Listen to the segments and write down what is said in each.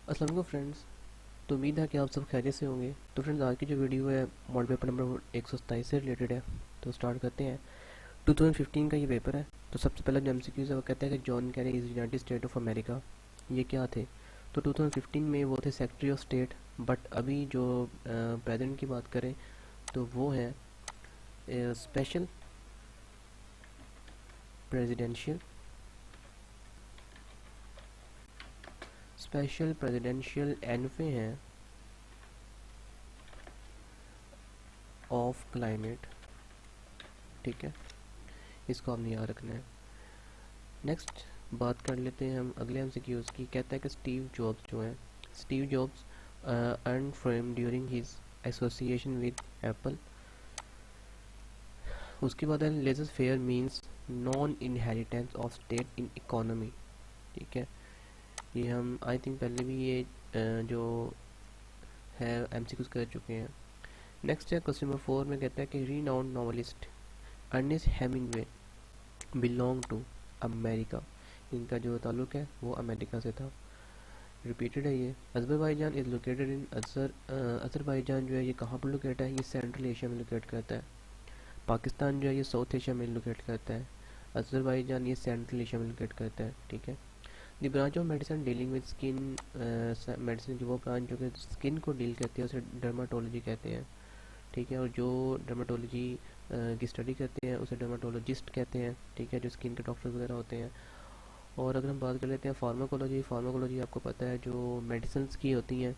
अस्सलाम वालेकुम फ्रेंड्स। तो उम्मीद है कि आप सब खैरियत से होंगे। तो फ्रेंड्स, आज की जो वीडियो है मॉडल पेपर नंबर 127 से रिलेटेड है। तो स्टार्ट करते हैं। 2015 का ये पेपर है। तो सबसे पहला जो एमसीक्यूज है वो कहता है कि John Kerry is United state of America. ये क्या थे? तो 2015 में वो थे सेक्रेटरी ऑफ स्टेट। बट अभी जो प्रेसिडेंट की बात करें तो वो है special presidential special presidential envy हैं ऑफ क्लाइमेट। ठीक है, इसको आपने याद रखना है। नेक्स्ट बात कर लेते हैं हम अगले एमसीक्यूज़ की। कहता है कि स्टीव जॉब्स जो हैं, Steve Jobs earn fame during his association with Apple. उसके बाद है laissez faire means non inheritance of state in economy. ठीक है, ये हम आई थिंक पहले भी ये जो है एमसीक्यूज़ कर चुके हैं। नेक्स्ट है क्वेश्चन नंबर 4 में कहता है कि renowned novelist Ernest Hemingway belong to America. इनका जो ताल्लुक है वो अमेरिका से था। रिपीटेड है ये। Azerbaijan is located in Azerbaijan जो है ये कहाँ पर लोकेट है? ये सेंट्रल एशिया में लोकेट करता है। पाकिस्तान जो है ये साउथ एशिया में लोकेट करता है। अजरबैजान ये सेंट्रल एशिया में लोकेट करता है। ठीक है। The branch of medicine dealing with skin, medicine की वो ब्रांच जो कि स्किन को डील करती है उसे डर्माटोलॉजी कहते हैं। ठीक है, और जो डर्माटोलॉजी की स्टडी करते हैं उसे डर्माटोलॉजिस्ट कहते हैं। ठीक है, जो स्किन के डॉक्टर वगैरह होते हैं। और अगर हम बात कर लेते हैं फार्माकोलॉजी, फार्माकोलॉजी आपको पता है जो मेडिसिन की होती हैं।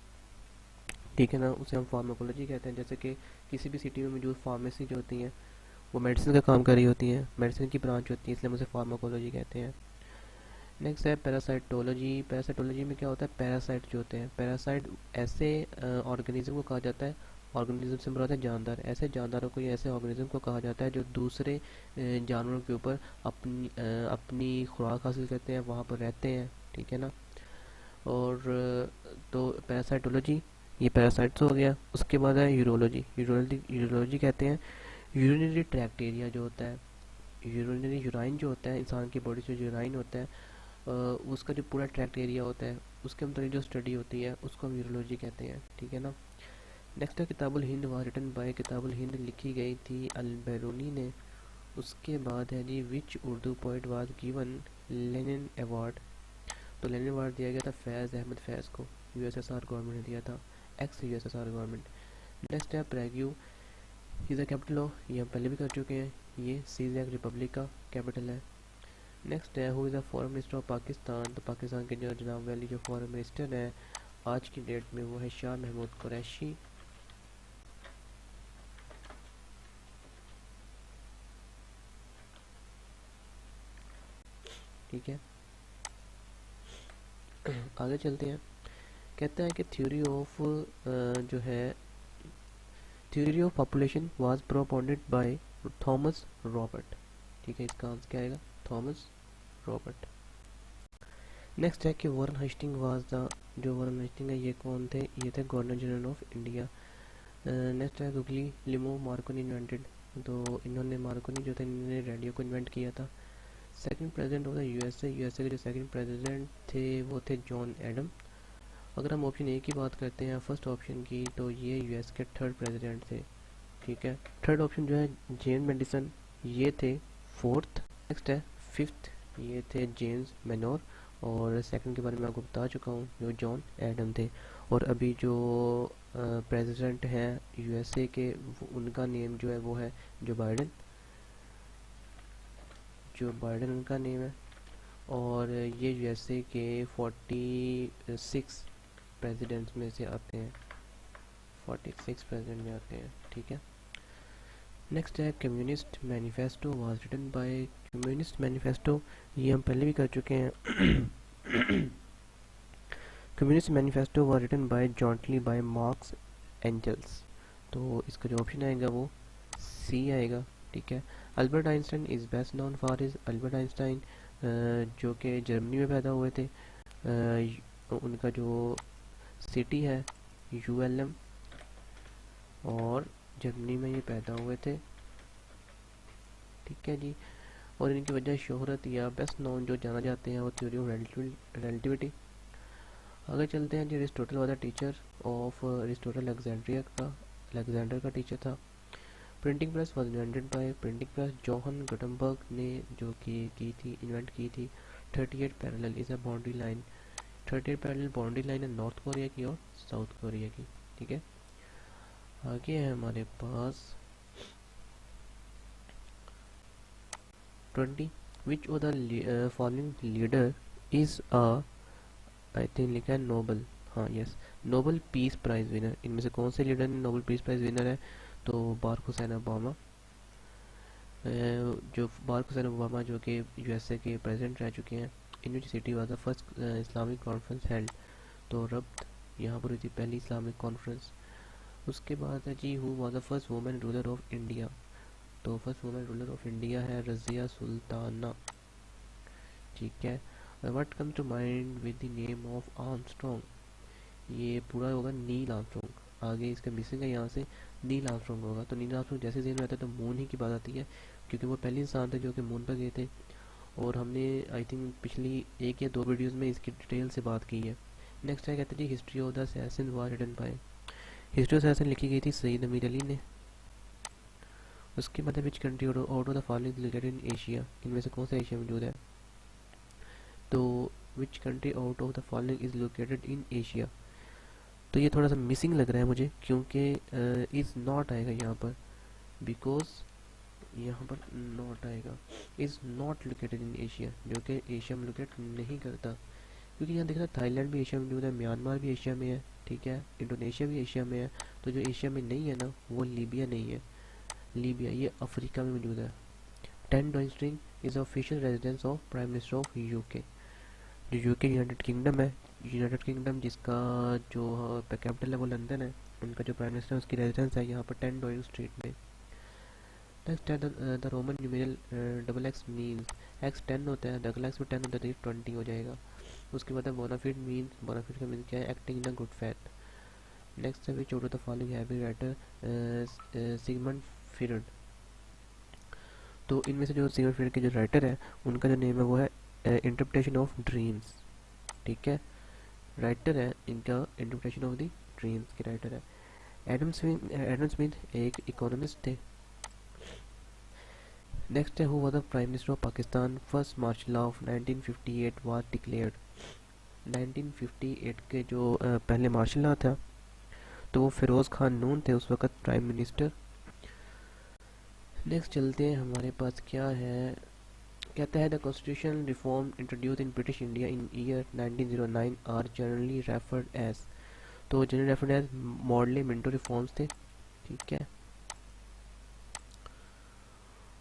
ठीक है ना, उसे हम फार्माकोलॉजी कहते हैं। जैसे कि किसी भी सिटी में मौजूद फार्मेसी जो होती हैं वो मेडिसिन का काम कर रही होती हैं, मेडिसिन की ब्रांच होती है, इसलिए हम उसे फार्माकोलॉजी कहते हैं। नेक्स्ट है पैरासाइटोलॉजी। पैरासाइटोलॉजी में क्या होता है? पैरासाइट जो होते हैं, पैरासाइट ऐसे ऑर्गेनिज्म को कहा जाता है, ऑर्गेनिज्म से मुराद है जानदार, ऐसे जानदारों को या ऐसे ऑर्गेनिज्म को कहा जाता है जो दूसरे जानवरों के ऊपर अपनी खुराक हासिल करते हैं, वहाँ पर रहते हैं। ठीक है ना। और तो पैरासाइटोलॉजी ये पैरासाइट्स हो गया। उसके बाद है यूरोलॉजी। यूरोलॉजी यूरोलॉजी कहते हैं यूरिनरी ट्रैक्ट एरिया जो होता है, यूरिनरी यूराइन जो होता है, इंसान की बॉडी से जो यूराइन होता है उसका जो पूरा ट्रैक्ट एरिया होता है उसके मतलब जो स्टडी होती है उसको हम यूरोलॉजी कहते हैं। ठीक है ना। नेक्स्ट है Kitabul Hind was written by. Kitabul Hind लिखी गई थी अल बैरूनी ने। उसके बाद है जी which Urdu poet was given Lenin award. तो लेनिन अवार्ड दिया गया था फैज़ अहमद फैज़ को, यूएसएसआर गवर्नमेंट ने दिया था, एक्स यूएसएसआर गवर्नमेंट। नेक्स्ट है प्रैग्यू इज़ द कैपिटल ऑफ, ये हम पहले भी कर चुके हैं, ये सीजैक रिपब्लिक का कैपिटल है। नेक्स्ट है who is the foreign minister of Pakistan. तो पाकिस्तान के जो जनाब वाली जो फॉरेन मिनिस्टर है आज की डेट में वो है शाह महमूद कुरैशी। ठीक है, आगे चलते हैं। कहता है कि थ्योरी ऑफ जो है theory of population was proponent by Thomas Robert. ठीक है, इसका आंसर क्या आएगा? Thomas Robert. नेक्स्ट है कि वॉरेन हेस्टिंग वाज द, जो वॉरेन हेस्टिंग है ये कौन थे? ये थे governor general of India. Next है गुगली लिमो मार्कोनी इन्वेंटेड। तो इन्होंने मार्कोनी जो थे इन्होंने रेडियो को इन्वेंट किया था। Second president of the USA, USA के जो सेकंड प्रेसिडेंट थे वो थे जॉन एडम। अगर हम ऑप्शन ए की बात करते हैं फर्स्ट ऑप्शन की, तो ये यूएस के थर्ड प्रेसिडेंट थे। ठीक है, थर्ड ऑप्शन जो है जेम्स मेडिसन, ये थे फोर्थ। नेक्स्ट है फिफ्थ, ये थे जेम्स मेनोर। और सेकंड के बारे में आपको बता चुका हूँ जो जॉन एडम थे। और अभी जो प्रेसिडेंट हैं यूएसए के उनका नेम जो है वो है जो बाइडन, जो बाइडन उनका नेम है। और ये यूएसए के 46 प्रेसिडेंट्स में से आते हैं, 46 प्रेसिडेंट में आते हैं। ठीक है। नेक्स्ट है communist manifesto was written by. Communist manifesto ये हम पहले भी कर चुके हैं। Communist manifesto was written by jointly by Marx Engels. तो इसका जो ऑप्शन आएगा वो सी आएगा। ठीक है। Albert Einstein is best known for his, Albert Einstein जो कि जर्मनी में पैदा हुए थे। उनका जो सिटी है यूएलएम, और जर्मनी में ये पैदा हुए थे। ठीक है जी। और इनकी वजह शोहरत या बेस्ट नोन जो जाना जाते हैं वो थ्योरी ऑफ रिलेटिविटी। आगे चलते हैं जी। अरिस्टोटल वाला टीचर ऑफ अरिस्टोटल अलेक्जेंडर का टीचर था। Printing press was invented by printing press Johan Gutenberg ने जो कि की थी इन्वेंट की थी। 38 parallel is a boundary line. 38 parallel boundary line है नॉर्थ कोरिया की और साउथ कोरिया की। ठीक है, आगे है हमारे पास 20 which of the following leader is a I think लिखा है नोबल, हाँ yes, Nobel peace prize winner. इनमें से कौन से लीडर ने नोबल पीस प्राइज विनर है? तो बाराक हुसैन ओबामा। जो बाराक हुसैन ओबामा जो कि यूएसए के प्रेसिडेंट रह चुके हैं। In which city was the first Islamic conference held. तो रब्त यहाँ पर हुई थी पहली इस्लामिक कॉन्फ्रेंस। उसके बाद है जी who was the first women ruler of India. तो first women ruler of India है रज़िया सुल्ताना। ठीक है, what comes to mind with the name of Armstrong? ये पूरा होगा नील आर्मस्ट्रॉन्ग। आगे इसका मिसिंग है यहाँ से, नील आर्मस्ट्रॉन्ग होगा। तो नील आर्मस्ट्रॉन्ग जैसे ज़हन में आता है तो मून ही की बात आती है, क्योंकि वो पहले इंसान थे जो कि मून पर गए थे। और हमने आई थिंक पिछली एक या दो वीडियोस में इसकी डिटेल से बात की है। नेक्स्ट है कहते हैं जी history of the assassin war written by. History of assassin लिखी गई थी सईद अमीर अली ने। उसके बाद which country out of the following located in Asia? इनमें से कौन सा एशिया मौजूद है? तो which country out of the following is located in Asia? तो ये थोड़ा सा मिसिंग लग रहा है मुझे, क्योंकि इज़ नॉट आएगा यहाँ पर, बिकॉज यहाँ पर नॉट आएगा। Is not located in Asia, जो कि एशिया में लोकेट नहीं करता। क्योंकि यहाँ देखना थाईलैंड भी एशिया में मौजूद है, म्यांमार भी एशिया में है, ठीक है, इंडोनेशिया भी एशिया में है। तो जो एशिया में नहीं है ना वो लीबिया नहीं है। लीबिया ये अफ्रीका में मौजूद है। 10 Downing street is official residence of prime minister of UK. जो यूके यूनाइटेड किंगडम है, यूनाइटेड किंगडम जिसका जो कैपिटल है वो लंदन है, उनका जो प्राइम मिनिस्टर है उसकी रेजिडेंस है यहाँ पर 10 डाउनिंग स्ट्रीट में। नेक्स्ट है the Roman numeral double x means. X 10 होता है, डबल एक्स में 10 होता है तो ये 20 हो जाएगा। उसके बाद है बोनाफिड मीन्स। बोनाफिड का मीन्स क्या है? Acting in a good faith. Next है which of the following heavy writer Sigmund Freud. तो इनमें से जो सिगमंड फ्रॉइड के जो राइटर है उनका जो नेम है वो है इंटरप्रिटेशन ऑफ ड्रीम्स। ठीक है, राइटर है इनका इंटरप्रिटेशन ऑफ द ड्रीम्स के राइटर है। एडम स्मिथ एक इकोनॉमिस्ट थे। नेक्स्ट है who was the prime minister of Pakistan first martial law of 1958 was declared. 1958 के जो पहले मार्शल लॉ था तो वो फिरोज़ खान नून थे उस वक़्त प्राइम मिनिस्टर। नेक्स्ट चलते हैं, हमारे पास क्या है? कहता है the constitution reform introduce in British India in year 1909 are generally referred as. तो generally referred as Morley Minto reforms थे। ठीक है,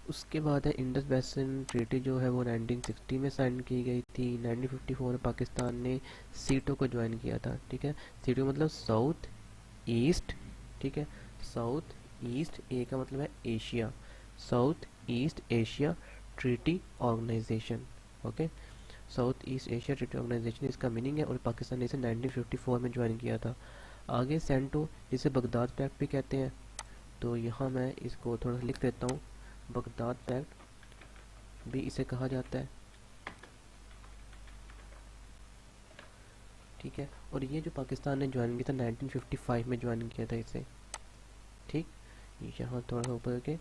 उसके बाद है इंडस बेसिन ट्रीटी जो है वो 1960 में साइन की गई थी। 1954 में पाकिस्तान ने सीटों को ज्वाइन किया था। ठीक है, सीटों मतलब साउथ ईस्ट। ठीक है, साउथ ईस्ट, ए का मतलब है Asia, South East Asia Treaty Organization. Okay, South East Asia Treaty Organization इसका मीनिंग है, और पाकिस्तान ने इसे 1954 में ज्वाइन किया था। आगे सेंटो जिसे बगदाद पैक्ट भी कहते हैं, तो यहाँ मैं इसको थोड़ा सा लिख देता हूँ। बगदाद पैक्ट भी इसे कहा जाता है। ठीक है, और ये जो पाकिस्तान ने ज्वाइन किया था 1955 में ज्वाइन किया था इसे। ठीक, यहाँ थोड़ा ऊपर के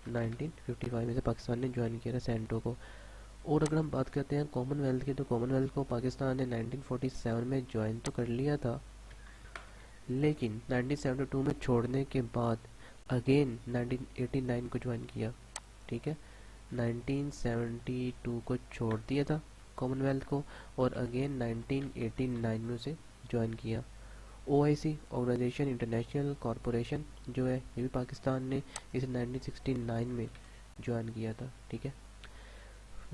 1955 में से पाकिस्तान ने ज्वाइन किया था सेंटो को। और अगर हम बात करते हैं कॉमनवेल्थ की, तो कॉमनवेल्थ को पाकिस्तान ने 1947 में ज्वाइन तो कर लिया था, लेकिन 1972 में छोड़ने के बाद अगेन 1989 को ज्वाइन किया। ठीक है, 1972 को छोड़ दिया था कॉमनवेल्थ को, और अगेन 1989 में उसे ज्वाइन किया। ओआईसी ऑर्गेनाइजेशन इंटरनेशनल कॉरपोरेशन जो है ये भी पाकिस्तान ने इसे 1969 में ज्वाइन किया था। ठीक है,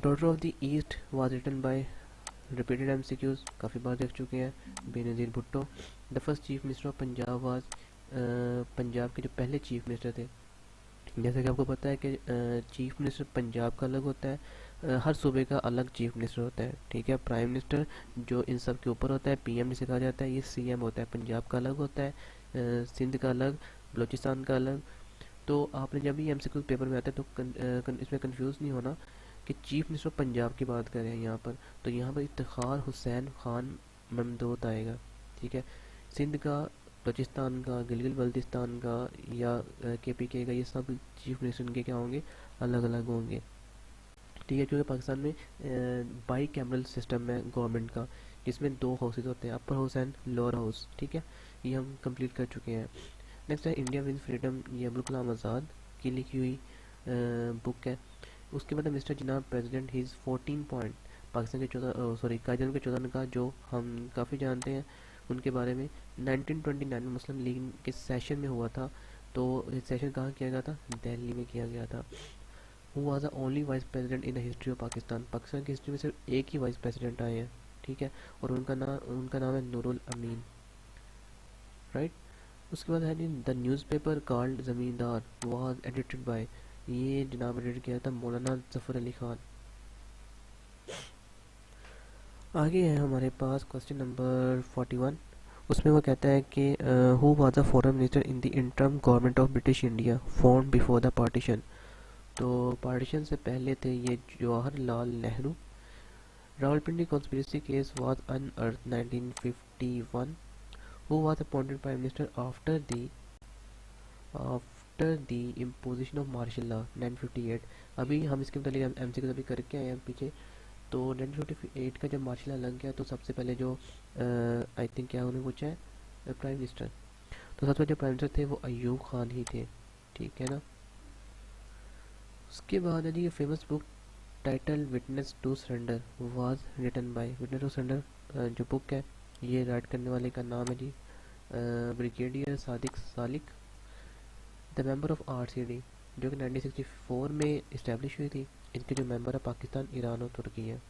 Daughter of the East was written by repeated MCQs, काफ़ी बार देख चुके हैं, Benazir Bhutto. The first chief minister of Punjab was, Punjab के जो पहले चीफ मिनिस्टर थे, जैसे कि आपको पता है कि चीफ मिनिस्टर पंजाब का अलग होता है, हर सूबे का अलग चीफ मिनिस्टर होता है। ठीक है, प्राइम मिनिस्टर जो इन सब के ऊपर होता है, पीएम जिसे कहा जाता है, ये सीएम होता है। पंजाब का अलग होता है, सिंध का अलग, बलूचिस्तान का अलग। तो आपने जब भी एमसीक्यू पेपर में आता है तो इसमें कंफ्यूज नहीं होना कि चीफ मिनिस्टर पंजाब की बात कर रहे हैं यहाँ पर। तो यहाँ पर इफ्तिखार हुसैन खान ममदूद आएगा, ठीक है। सिंध का, बलूचिस्तान का, गिलगित बल्तिस्तान का या KPK का, ये सब चीफ मिनिस्टर इनके क्या होंगे, अलग अलग होंगे, ठीक है। क्योंकि पाकिस्तान में बाई कैमरल सिस्टम है गवर्नमेंट का, जिसमें दो हाउसेज होते हैं, upper house and lower house, ठीक है। ये हम कंप्लीट कर चुके हैं। नेक्स्ट है इंडिया विद फ्रीडम, ये अब्दुल कलाम आज़ाद की लिखी हुई बुक है। उसके बाद मिस्टर जनाब प्रेसिडेंट हिज 14 पॉइंट, पाकिस्तान के 14 सॉरी कायदे के 14 का, जो हम काफ़ी जानते हैं उनके बारे में। 1929 में मुस्लिम लीग के सेशन में हुआ था, तो ये सेशन कहाँ किया गया था, दिल्ली में किया गया था। Who was the only vice president in the history of Pakistan, Pakistan की हिस्ट्री में सिर्फ एक ही वाइस प्रेसिडेंट आए हैं, ठीक है। और उनका नाम है नूरुल अमीन, राइट। उसके बाद है जी द न्यूज़पेपर कॉल्ड ज़मींदार वाज एडिटेड बाय, ये जनाब एडिट किया था मौलाना जफ़र अली खान। आगे है हमारे पास क्वेश्चन नंबर 41। उसमें वो कहता है कि who was the foreign minister in the interim government of British India form before the partition, तो पार्टीशन से पहले थे ये Jawaharlal Nehru. Rawalpindi conspiracy case was unearth 1951। Who was appointed prime minister after the imposition of martial law 1958। अभी हम इसके मतलब MCQ अभी करके आए हैं पीछे। तो 1958 का जब मार्शल लॉ लग गया, तो सबसे पहले जो आई थिंक क्या उन्होंने पूछा है प्राइम मिनिस्टर, तो सबसे पहले जो प्राइम मिनिस्टर थे वो अयूब खान ही थे, ठीक है ना। उसके बाद है जी ये famous book title witness to surrender was written by, witness to surrender जो बुक है, ये राइट करने वाले का नाम है जी brigadier Sadiq Salik, the member of RCD, जो कि 1964 में इस्टेब्लिश हुई थी। इनके जो मेंबर है पाकिस्तान, ईरान और तुर्की है।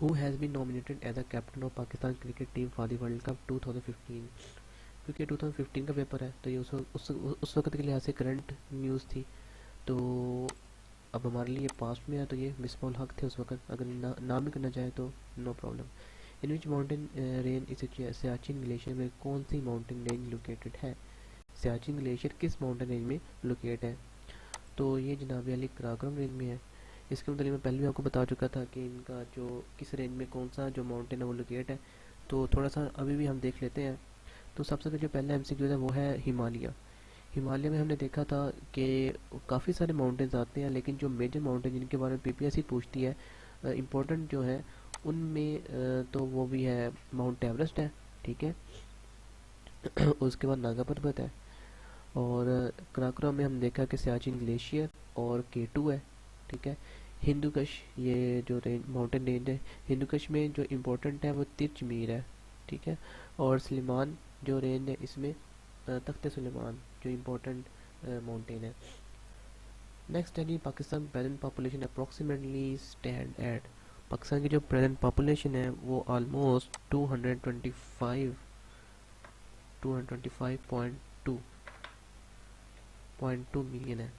Who has been nominated as the captain of Pakistan cricket team for the world cup 2015, क्योंकि 2015 का पेपर है, तो ये उस वक्त के लिहाज से करंट न्यूज़ थी। तो अब हमारे लिए पास्ट में है, तो ये मिसबाउल हक थे उस वक्त, अगर नाम भी करना चाहे तो no problem. In which mountain range is Siachen glacier में कौन सी माउंटेन रेंज लोकेटेड है, सियाचिन ग्लेशियर किस माउंटेन रेंज में लोकेट है, तो ये जनाब अली कराकोरम रेंज में है। इसके मतलब मैं पहले भी आपको बता चुका था कि इनका जो किस रेंज में कौन सा जो माउंटेन है वो लोकेट है, तो थोड़ा सा अभी भी हम देख लेते हैं। तो सबसे पहले जो पहला MCQ है वो है हिमालय। हिमालय में हमने देखा था कि काफ़ी सारे माउंटेन्स आते हैं, लेकिन जो मेजर माउंटेन जिनके बारे में PPSC पूछती है इम्पोर्टेंट जो है उनमें तो वो भी है माउंट एवरेस्ट है, ठीक है। उसके बाद नागा पर्वत है, और कराकोरम में हम देखा कि सियाचिन ग्लेशियर और K2 है, ठीक है। हिंदू कश, ये जो माउंटेन रेंज है हिंदू कश में जो इम्पोर्टेंट है वो तिरचमीर है, ठीक है। और सलीमान जो रेंज है इसमें तख्त सुलेमान जो इम्पोर्टेंट माउंटेन है। नेक्स्ट है जी Pakistan present population approximately stand at, Pakistan की जो प्रेजेंट पॉपुलेशन है वो ऑलमोस्ट 225.2 मिलियन है,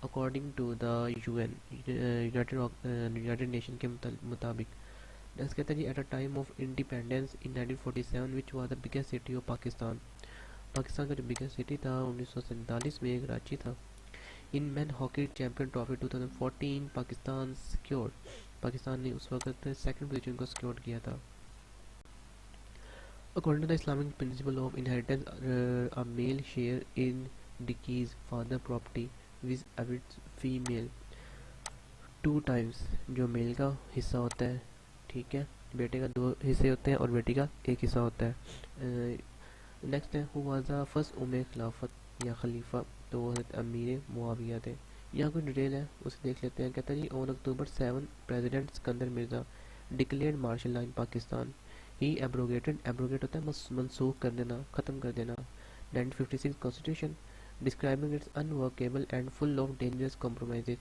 according to the UN United Nation के मुताबिक। नेक्स्ट कहता है जी at a time of independence in 1947 which was the biggest city of Pakistan, Pakistan का जो बिगेस्ट सिटी था 1947 में कराची था। In men hockey champion trophy 2014 Pakistan secured, Pakistan ने उस वक्त सेकंड पोजीशन को सिक्योर किया था। According to the Islamic principle of inheritance a male share in the keys father property with avid female 2 times, जो मेल का हिस्सा होता है, ठीक है, बेटे का 2 हिस्से होते हैं और बेटी का 1 हिस्सा होता है। नेक्स्ट है हु वाज द फर्स्ट उमे खिलाफत या खलीफा, तो वो हज़रत अमीर मुआविया थे। यहाँ कोई डिटेल है उसे देख लेते हैं। कहता है जी on October 7 president Sikandar Mirza declared martial law in Pakistan, he abrogated, abrogate होता है मनसूख कर देना, ख़त्म कर देना, 1956 constitution describing its unworkable and full of dangerous compromises,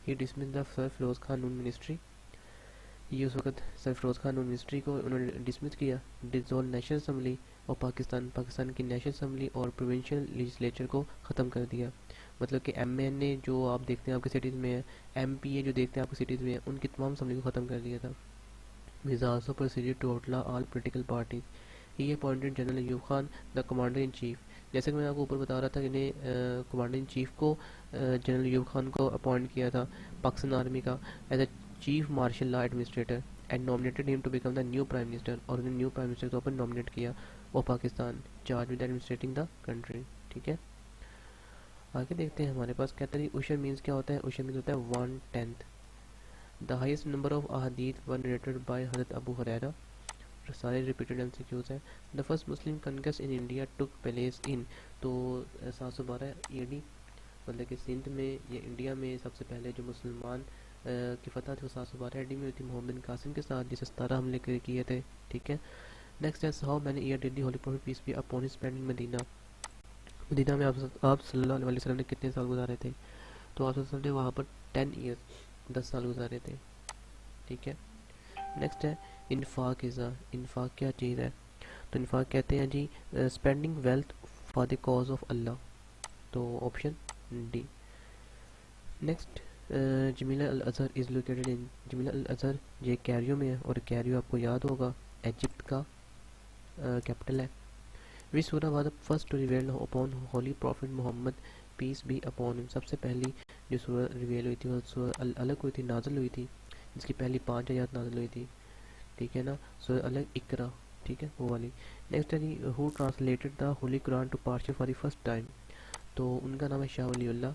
he dismiss the sir Firoz Khan Noon ministry, ये उस वक्त सर फिरोज़ खान नून मिनिस्ट्री को उन्होंने डिसमिस किया, डिसॉल्व नेशनल असम्बली और पाकिस्तान की नेशनल असम्बली और प्रोविंशियल लेजिस्लेचर को ख़त्म कर दिया। मतलब कि MNA जो आप देखते हैं आपकी सिटीज़ में है, MPA जो देखते हैं आपकी सिटीज़ में है, उनकी तमाम असम्बली को ख़त्म कर दिया था। Mirza also proceeded to outlaw all political parties, he appointed general Ayub Khan the commander in chief, जैसे कि मैं आपको ऊपर बता रहा था कि इन्हें कमांडर इन चीफ को जनरल अयूब खान को अपॉइंट किया था पाकिस्तान आर्मी का as a chief martial law administrator. And nominated him to become the new prime minister, और उन्हें न्यू प्राइम मिनिस्टर के तौर पर नॉमिनेट किया of Pakistan, charge with administrating the country. ठीक है, आगे देखते हैं हमारे पास कहता है उशर मीन्स क्या होता है। उशर मीन्स होता है 1/10। द हाईएस्ट नंबर ऑफ अहादीथ one related by Hazrat Abu Huraira, सारे रिपीटेड एमसीक्यूज हैं। The first Muslim conquest in India took place in, तो 712 ईडी, मतलब कि सिंध में या इंडिया में सबसे पहले जो मुसलमान की फतह थी वो 712 ईडी में हुई थी मोहम्मद बिन कासिम के साथ, जिसे 17 हमले किए थे। ठीक है, नेक्स्ट है how many year did the holy prophet peace be upon his spend in Medina. Medina में आप सल्लल्लाहु अलैहि वसल्लम ने कितने साल गुजारे थे, तो आप ने वहाँ पर 10 ईयर्स 10 साल गुजारे थे। ठीक है, नेक्स्ट है इन्फाक इज़ा, इन्फाक क्या चीज़ है, तो इन्फाक कहते हैं जी spending wealth for the cause of Allah, तो option D. Next Jamila Al Azhar is located in, Jamila Al Azhar ये कैरियो में है, और कैरियो आपको याद होगा इजिप्ट का कैपिटल है। विच सूरा was the first to reveal upon holy prophet Muhammad peace be upon him, सबसे पहली जो सूरा रिवील हुई थी वो सूरा अल अलग हुई थी, नाज़िल हुई थी, जिसकी पहली 5 आयत नाज़िल हुई थी। ठीक है ना, सूरा अलग इकरा, ठीक है वो वाली। नेक्स्ट है जी who translated the holy Quran to Parsi for the first time, तो उनका नाम है शाह वलीउल्लाह।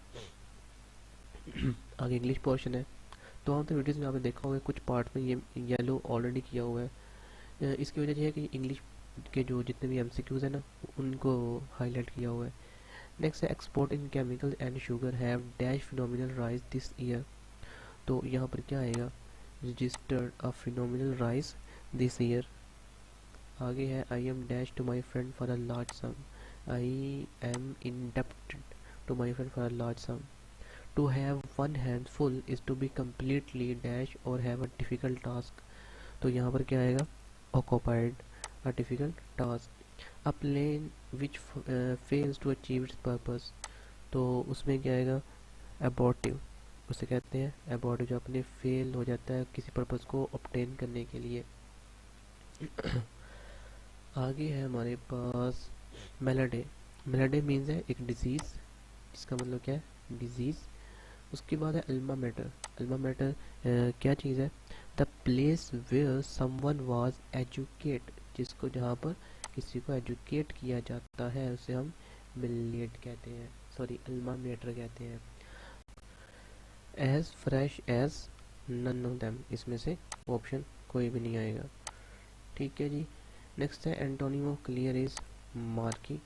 आगे इंग्लिश पोर्शन है, तो हम तो वीडियोज़ में आपने देखा होगा कुछ पार्ट में ये येलो ऑलरेडी किया हुआ है। इसकी वजह यह है कि इंग्लिश के जो जितने भी एमसीक्यूज़ हैं ना उनको हाईलाइट किया हुआ है। नेक्स्ट है export in chemical and sugar have dash phenomenal rise this year, तो यहाँ पर क्या आएगा registered a phenomenal rise this year. आगे है I am dash to my friend for a large sum, I am indebted to my friend for a large sum. To have one hand full is to be completely dash or have a difficult task, तो यहाँ पर क्या आएगा occupied a difficult task। a plane which fails to achieve its purpose, तो उसमें क्या आएगा abortive, उसे कहते हैं abortive, जो अपने फेल हो जाता है किसी पर्पस को obtain करने के लिए। आगे है हमारे पास मेलेडे, मेलेडे मीन्स है एक डिजीज़, जिसका मतलब क्या है डिजीज़। उसके बाद है अल्मा मैटर, अल्मा मैटर क्या चीज़ है the place where someone was educate, जिसको जहाँ पर किसी को एजुकेट किया जाता है उसे हम मिलेट कहते हैं, सॉरी अल्मा मैटर कहते हैं। As fresh as none of them, इसमें से ऑप्शन कोई भी नहीं आएगा। ठीक है जी, नेक्स्ट है antonym of clear is murky,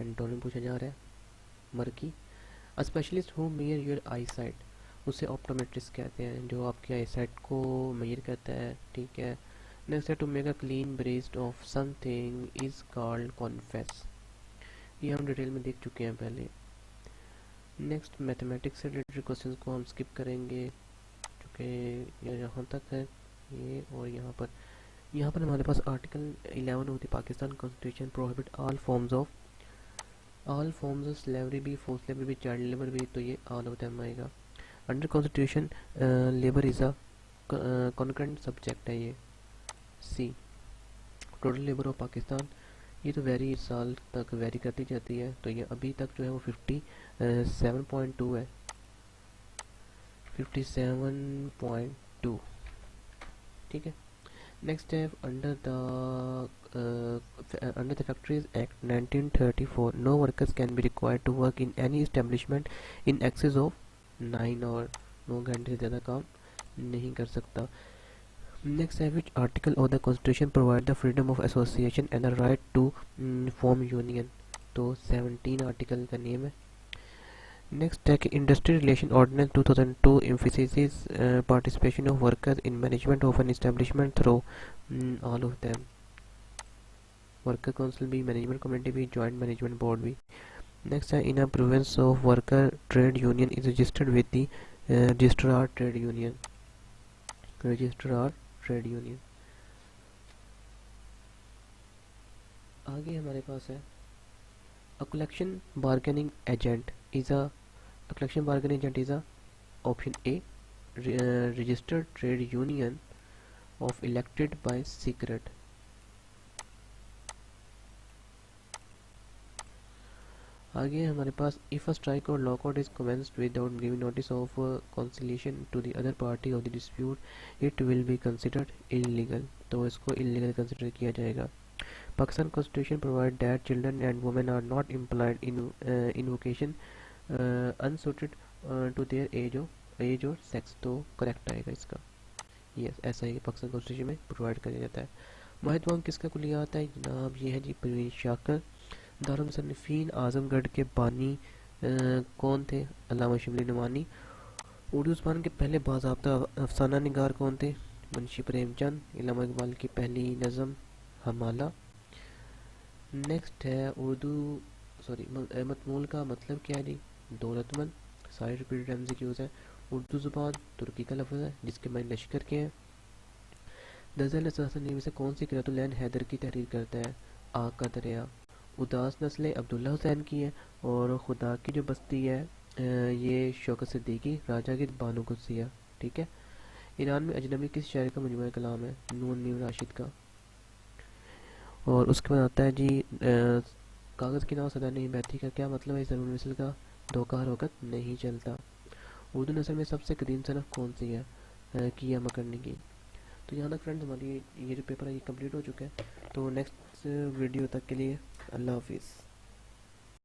antonym पूछा जा रहा है murky. A specialist who measure your eyesight, उसे ऑप्टोमेट्रिस्ट कहते हैं जो आपकी आई साइट को मेयर करता है। ठीक है, नेक्स्ट है to make a clean breast of something is called confess, ये हम डिटेल में देख चुके हैं पहले। नेक्स्ट मैथमेटिक्स से रिलेटेड क्वेश्चंस को हम स्किप करेंगे क्योंकि यहाँ तक है ये, और यहाँ पर हमारे पास आर्टिकल 11 होती Pakistan constitution prohibit all forms of slavery भी, फोर्स लेबर भी, चाइल्ड लेबर भी, तो ये ऑल ऑफ देम आएगा। Under constitution labour is a concurrent subject है ये। सी टोटल लेबर ऑफ पाकिस्तान, ये तो वेरी साल तक वेरी करती जाती है, तो ये अभी तक जो है वो 57.2 है, 57.2। ठीक है, नेक्स्ट है under the Factories Act 1934 no workers can be required to work in any establishment in excess of 9 hour, 9 घंटे से ज़्यादा काम नहीं कर सकता। नेक्स्ट है which article of the constitution provide the freedom of association and the right to form union, तो 17 article का नेम है। नेक्स्ट है कि industry relation ordinance 2002 emphasizes participation of workers in management of an establishment through all of them, worker council भी, management committee भी, joint management board भी। Next है in a province of worker trade union is registered with the registrar trade union, registrar trade union. आगे हमारे पास है a collection bargaining agent is a collection bargaining agent is a option A registered trade union of elected by secret। आगे हमारे पास if a strike और lockout is commenced without giving notice of conciliation to the other party of the dispute it will be considered illegal, तो इसको illegal consider किया जाएगा। Pakistan constitution provide that children and women are not employed in vocation unsuited to their age और sex, तो correct आएगा इसका। Yes, ऐसा ही पाकिस्तान कॉन्स्टिट्यूशन में प्रोवाइड किया जाता है। माहिर बांग किसका कुलिया आता है जनाब, ये है जी परवीन शाकर। दारुल मुसन्निफीन आजमगढ़ के बानी कौन थे, अल्लामा शिबली नुमानी। उर्दू ज़ुबान के पहले बाज़ाब्ता अफसाना निगार कौन थे, मुंशी प्रेमचंद। इल्लामा इकबाल की पहली नज़म हमाला। नेक्स्ट है उर्दू सॉरी मतमूल का मतलब क्या है जी, दौलतमंद। सारे रिपीटेड एमसीक्यूज है। उर्दू ज़ुबान तुर्की का लफ्ज़ है जिसके मायने लश्कर के हैं। गज़ल में से कौन सी क़िरातुल हैदर की तहरीर करता है, आग का दरिया। उदास नस्लें अब्दुल्ला हुसैन की है। और खुदा की जो बस्ती है ये शौकत सिद्दीकी राजा की बानो कुर्सिया, ठीक है। ईरान में अजनबी किस शायर का मजमूआ कलाम है, नून मीम राशिद का। और उसके बाद आता है जी कागज़ की नाव सदा नहीं बहती का क्या मतलब है, ज़रूर मिसल का धोखा हर वक्त नहीं चलता। उर्दू नस्ल में सबसे कदीम सनफ़ कौन सी है, किया मकरनी की। तो यहाँ तक फ्रेंड्स हमारी ये जो पेपर है ये कंप्लीट हो चुका है। तो नेक्स्ट वीडियो तक के लिए अल्लाह हाफिज़।